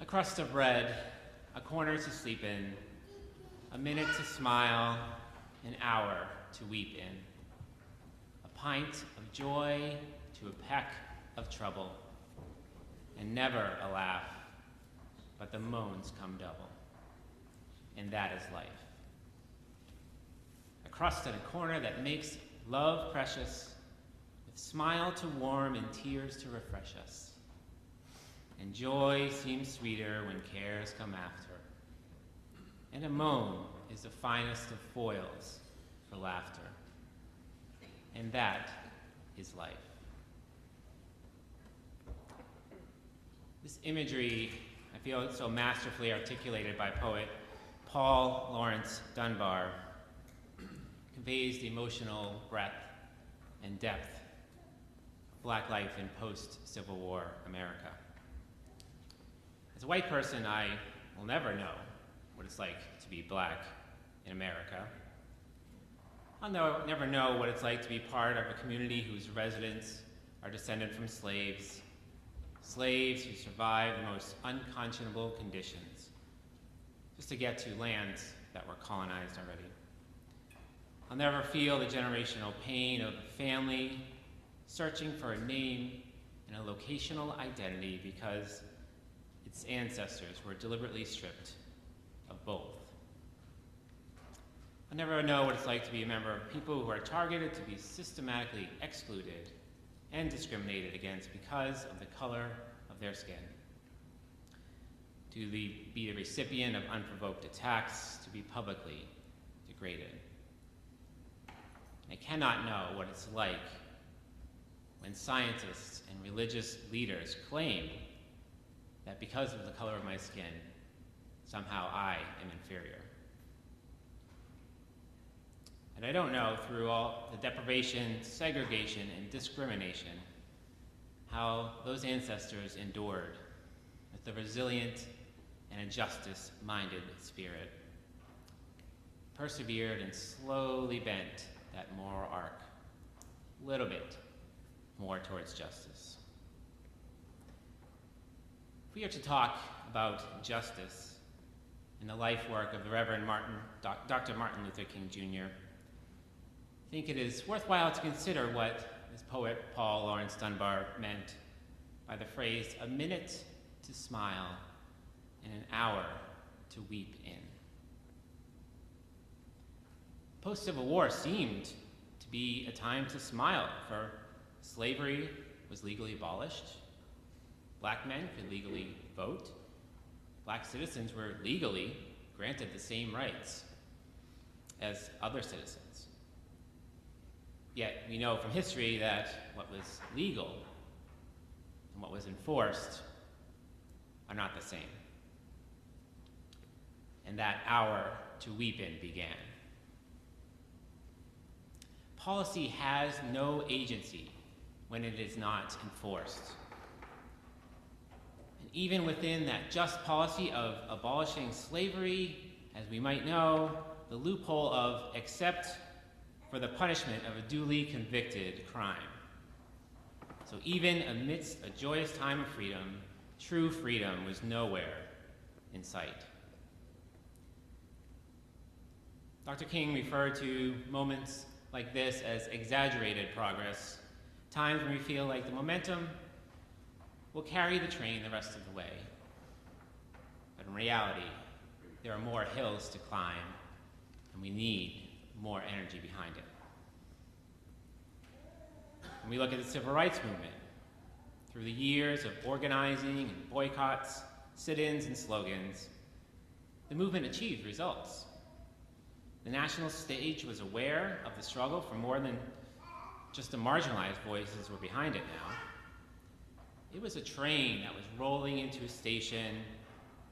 crust of bread, a corner to sleep in, a minute to smile, an hour to weep in, a pint of joy to a peck of trouble, and never a laugh, but the moans come double, and that is life. A crust and a corner that makes love precious, with smile to warm and tears to refresh us. And joy seems sweeter when cares come after. And a moan is the finest of foils for laughter. And that is life. This imagery, I feel, so masterfully articulated by poet Paul Laurence Dunbar, conveys the emotional breadth and depth of Black life in post-Civil War America. As a white person, I will never know what it's like to be Black in America. I'll never know what it's like to be part of a community whose residents are descended from slaves who survived the most unconscionable conditions just to get to lands that were colonized already. I'll never feel the generational pain of a family searching for a name and a locational identity because its ancestors were deliberately stripped of both. I'll never know what it's like to be a member of people who are targeted to be systematically excluded and discriminated against because of the color of their skin. To be the recipient of unprovoked attacks, to be publicly degraded. I cannot know what it's like when scientists and religious leaders claim that because of the color of my skin, somehow I am inferior. And I don't know, through all the deprivation, segregation, and discrimination, how those ancestors endured with a resilient and a justice-minded spirit, persevered and slowly bent that moral arc a little bit more towards justice. If we are to talk about justice in the life work of the Reverend Dr. Martin Luther King Jr., I think it is worthwhile to consider what this poet Paul Laurence Dunbar meant by the phrase, a minute to smile and an hour to weep in. Post-Civil War seemed to be a time to smile, for slavery was legally abolished, Black men could legally vote, Black citizens were legally granted the same rights as other citizens. Yet we know from history that what was legal and what was enforced are not the same. And that hour to weep in began. Policy has no agency when it is not enforced. And even within that just policy of abolishing slavery, as we might know, the loophole of except for the punishment of a duly convicted crime. So even amidst a joyous time of freedom, true freedom was nowhere in sight. Dr. King referred to moments like this as exaggerated progress, times when we feel like the momentum will carry the train the rest of the way. But in reality, there are more hills to climb, and we need more energy behind it. When we look at the civil rights movement, through the years of organizing and boycotts, sit-ins and slogans, the movement achieved results. The national stage was aware of the struggle for more than just the marginalized voices were behind it now. It was a train that was rolling into a station,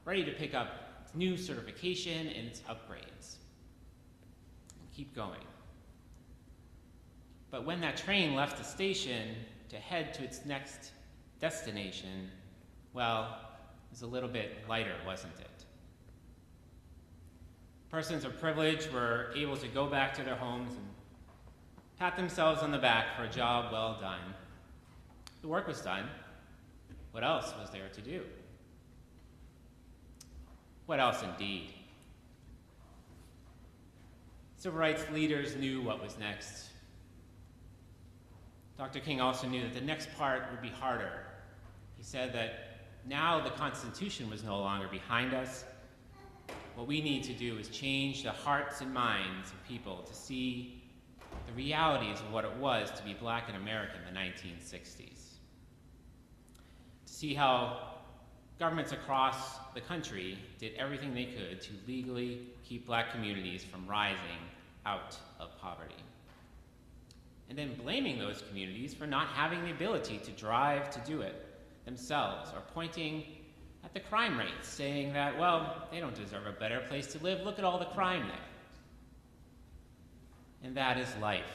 ready to pick up its new certification and its upgrades. And keep going. But when that train left the station to head to its next destination, well, it was a little bit lighter, wasn't it? Persons of privilege were able to go back to their homes and pat themselves on the back for a job well done. The work was done. What else was there to do? What else indeed? Civil rights leaders knew what was next. Dr. King also knew that the next part would be harder. He said that now the Constitution was no longer behind us. What we need to do is change the hearts and minds of people to see the realities of what it was to be black in America in the 1960s. To see how governments across the country did everything they could to legally keep black communities from rising out of poverty. And then blaming those communities for not having the ability to drive to do it themselves, or pointing at the crime rates, saying that, well, they don't deserve a better place to live. Look at all the crime there. And that is life,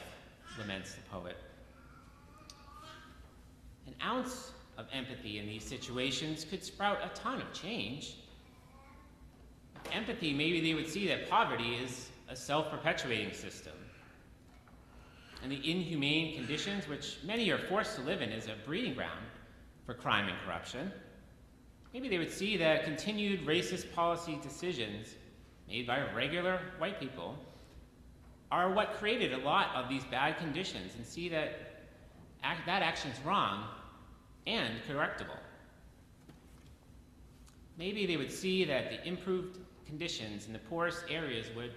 laments the poet. An ounce of empathy in these situations could sprout a ton of change. With empathy, maybe they would see that poverty is a self-perpetuating system, and the inhumane conditions which many are forced to live in is a breeding ground for crime and corruption. Maybe they would see that continued racist policy decisions made by regular white people are what created a lot of these bad conditions, and see that that action's wrong and correctable. Maybe they would see that the improved conditions in the poorest areas would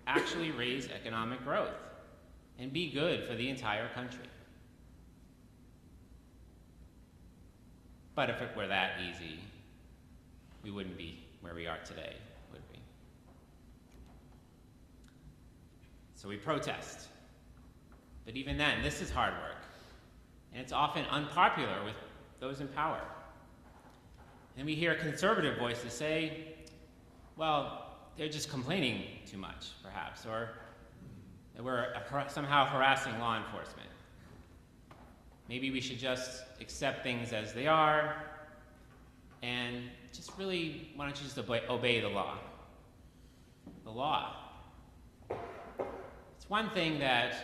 actually raise economic growth and be good for the entire country. But if it were that easy, we wouldn't be where we are today, would we? So we protest. But even then, this is hard work, and it's often unpopular with those in power. And we hear conservative voices say, well, they're just complaining too much, perhaps, or that we're somehow harassing law enforcement. Maybe we should just accept things as they are, and just really, why don't you just obey the law? The law. It's one thing that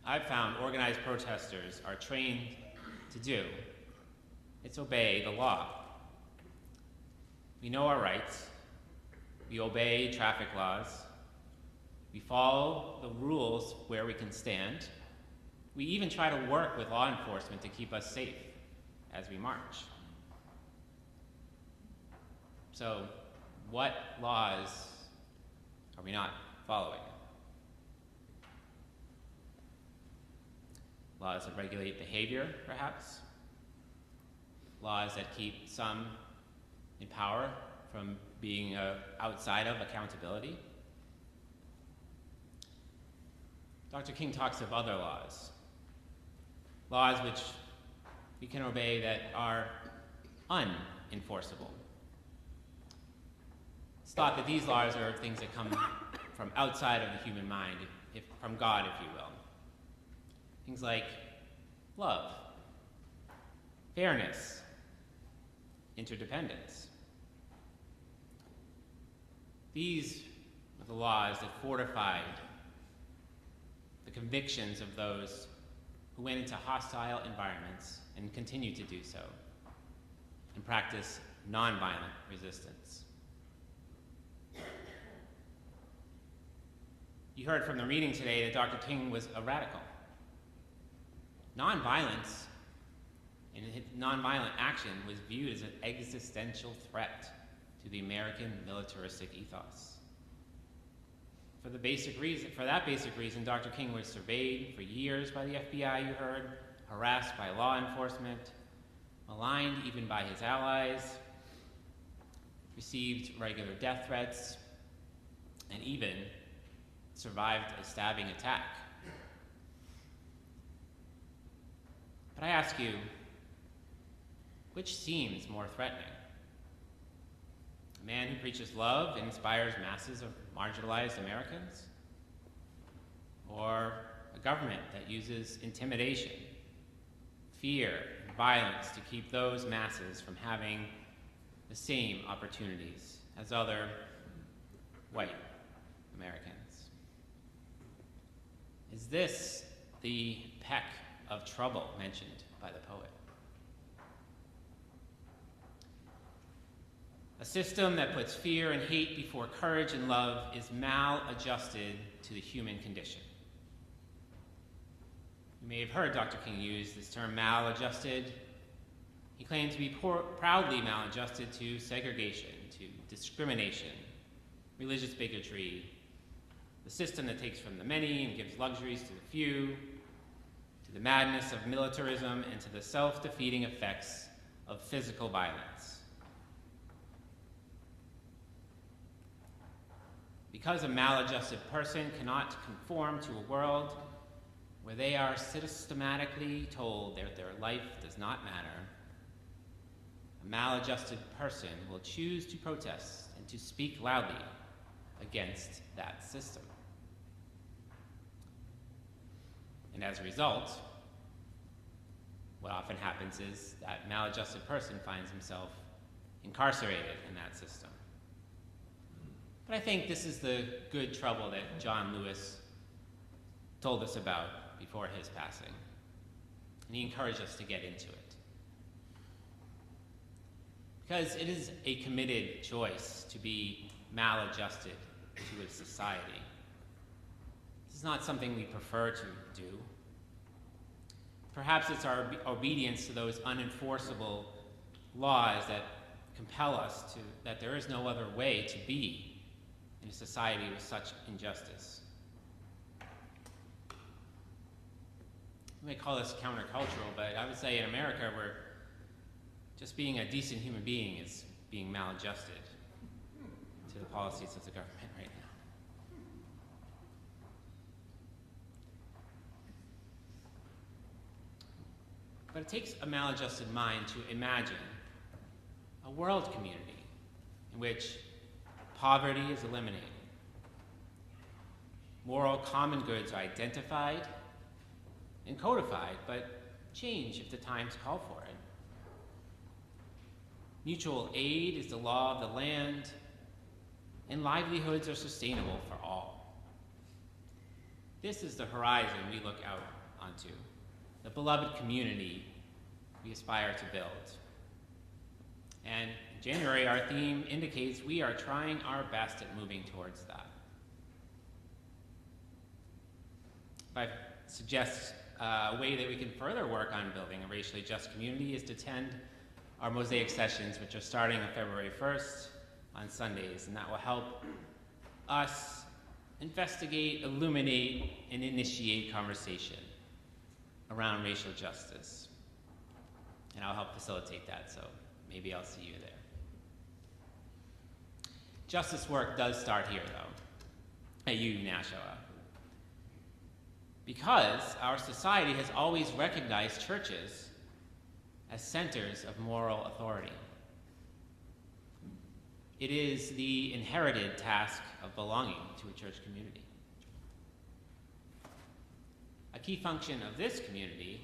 I've found organized protesters are trained to do. It's obey the law. We know our rights. We obey traffic laws. We follow the rules where we can stand. We even try to work with law enforcement to keep us safe as we march. So, what laws are we not following? Laws that regulate behavior, perhaps? Laws that keep some in power from being outside of accountability? Dr. King talks of other laws. Laws which we can obey that are unenforceable. It's thought that these laws are things that come from outside of the human mind, from God, if you will. Things like love, fairness, interdependence. These are the laws that fortified the convictions of those who went into hostile environments and continue to do so and practice nonviolent resistance. You heard from the reading today that Dr. King was a radical. Nonviolence and nonviolent action was viewed as an existential threat to the American militaristic ethos. For that basic reason, Dr. King was surveyed for years by the FBI, you heard, harassed by law enforcement, maligned even by his allies, received regular death threats, and even survived a stabbing attack. But I ask you, which seems more threatening? A man who preaches love and inspires masses of marginalized Americans? Or a government that uses intimidation, fear, and violence to keep those masses from having the same opportunities as other white Americans? Is this the Peck of Trouble mentioned by the poet? A system that puts fear and hate before courage and love is maladjusted to the human condition. You may have heard Dr. King use this term maladjusted. He claimed to be proudly maladjusted to segregation, to discrimination, religious bigotry, the system that takes from the many and gives luxuries to the few, to the madness of militarism, and to the self-defeating effects of physical violence. Because a maladjusted person cannot conform to a world where they are systematically told that their life does not matter, a maladjusted person will choose to protest and to speak loudly against that system. And as a result, what often happens is that maladjusted person finds himself incarcerated in that system. But I think this is the good trouble that John Lewis told us about before his passing. And he encouraged us to get into it. Because it is a committed choice to be maladjusted to a society. This is not something we prefer to do. Perhaps it's our obedience to those unenforceable laws that compel us that there is no other way to be in a society with such injustice. You may call this countercultural, but I would say in America, where just being a decent human being is being maladjusted to the policies of the government right now. But it takes a maladjusted mind to imagine a world community in which poverty is eliminated, moral common goods are identified and codified, but change if the times call for it. Mutual aid is the law of the land, and livelihoods are sustainable for all. This is the horizon we look out onto, the beloved community we aspire to build. And in January, our theme indicates we are trying our best at moving towards that. If I suggest a way that we can further work on building a racially just community is to attend our Mosaic sessions, which are starting on February 1st on Sundays, and that will help us investigate, illuminate, and initiate conversation around racial justice. And I'll help facilitate that, so maybe I'll see you there. Justice work does start here, though, at UU Nashua. Because our society has always recognized churches as centers of moral authority. It is the inherited task of belonging to a church community. A key function of this community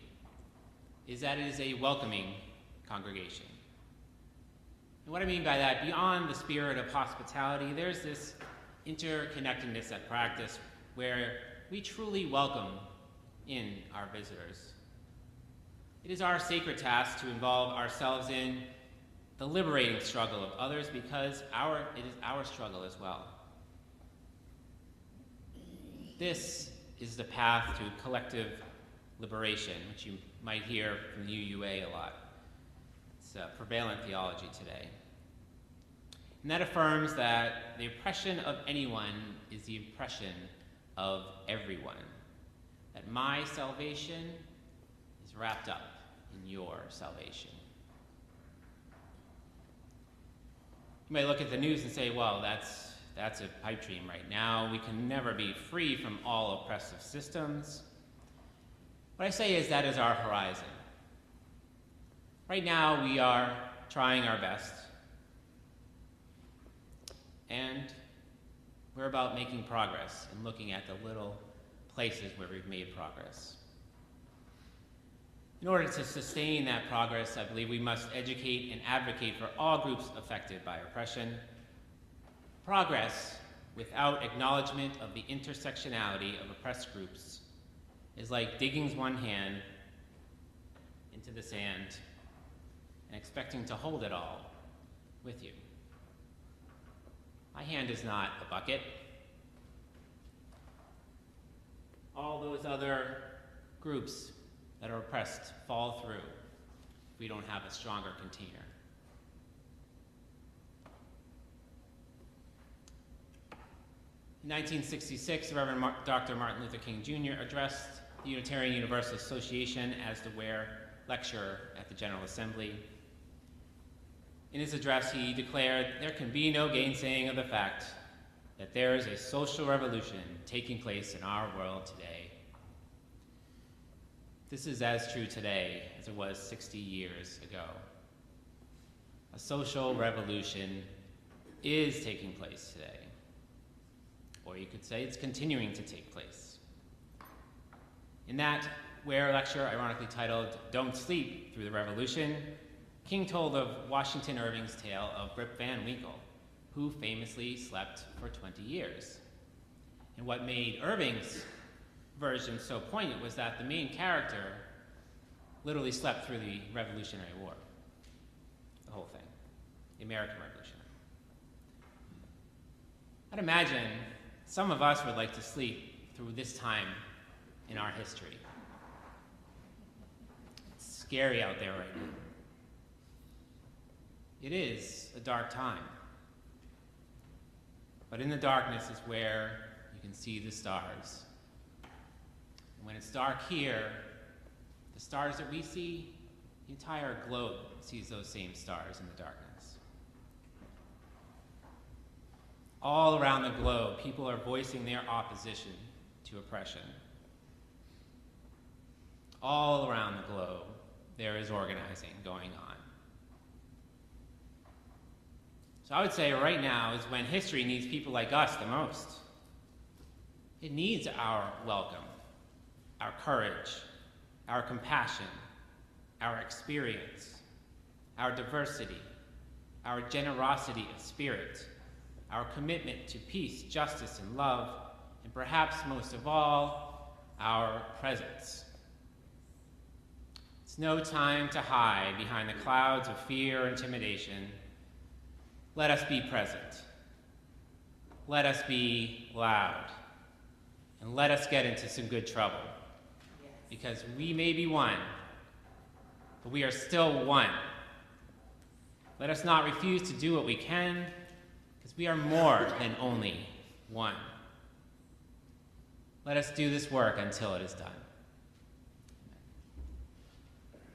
is that it is a welcoming congregation. And what I mean by that, beyond the spirit of hospitality, there's this interconnectedness at practice where we truly welcome in our visitors. It is our sacred task to involve ourselves in the liberating struggle of others because it is our struggle as well. This is the path to collective liberation, which you might hear from the UUA a lot. It's a prevalent theology today. And that affirms that the oppression of anyone is the oppression of everyone. That my salvation is wrapped up in your salvation. You may look at the news and say, well, that's a pipe dream right now. We can never be free from all oppressive systems. What I say is that is our horizon. Right now, we are trying our best. And we're about making progress and looking at the little places where we've made progress. In order to sustain that progress, I believe we must educate and advocate for all groups affected by oppression. Progress without acknowledgement of the intersectionality of oppressed groups is like digging one hand into the sand and expecting to hold it all with you. My hand is not a bucket. All those other groups that are oppressed fall through if we don't have a stronger container. In 1966, the Reverend Dr. Martin Luther King Jr. addressed the Unitarian Universalist Association as the Ware lecturer at the General Assembly. In his address, he declared, "There can be no gainsaying of the fact that there is a social revolution taking place in our world today." This is as true today as it was 60 years ago. A social revolution is taking place today. Or you could say it's continuing to take place. In that Ware lecture, ironically titled, "Don't Sleep Through the Revolution," King told of Washington Irving's tale of Rip Van Winkle, who famously slept for 20 years. And what made Irving's version so poignant was that the main character literally slept through the Revolutionary War. The whole thing. The American Revolution. I'd imagine some of us would like to sleep through this time in our history. It's scary out there right now. It is a dark time. But in the darkness is where you can see the stars. And when it's dark here, the stars that we see, the entire globe sees those same stars in the darkness. All around the globe, people are voicing their opposition to oppression. All around the globe, there is organizing going on. So I would say right now is when history needs people like us the most. It needs our welcome, our courage, our compassion, our experience, our diversity, our generosity of spirit, our commitment to peace, justice, and love, and perhaps most of all, our presence. It's no time to hide behind the clouds of fear or intimidation. Let us be present. Let us be loud. And let us get into some good trouble. Yes. Because we may be one, but we are still one. Let us not refuse to do what we can, because we are more than only one. Let us do this work until it is done.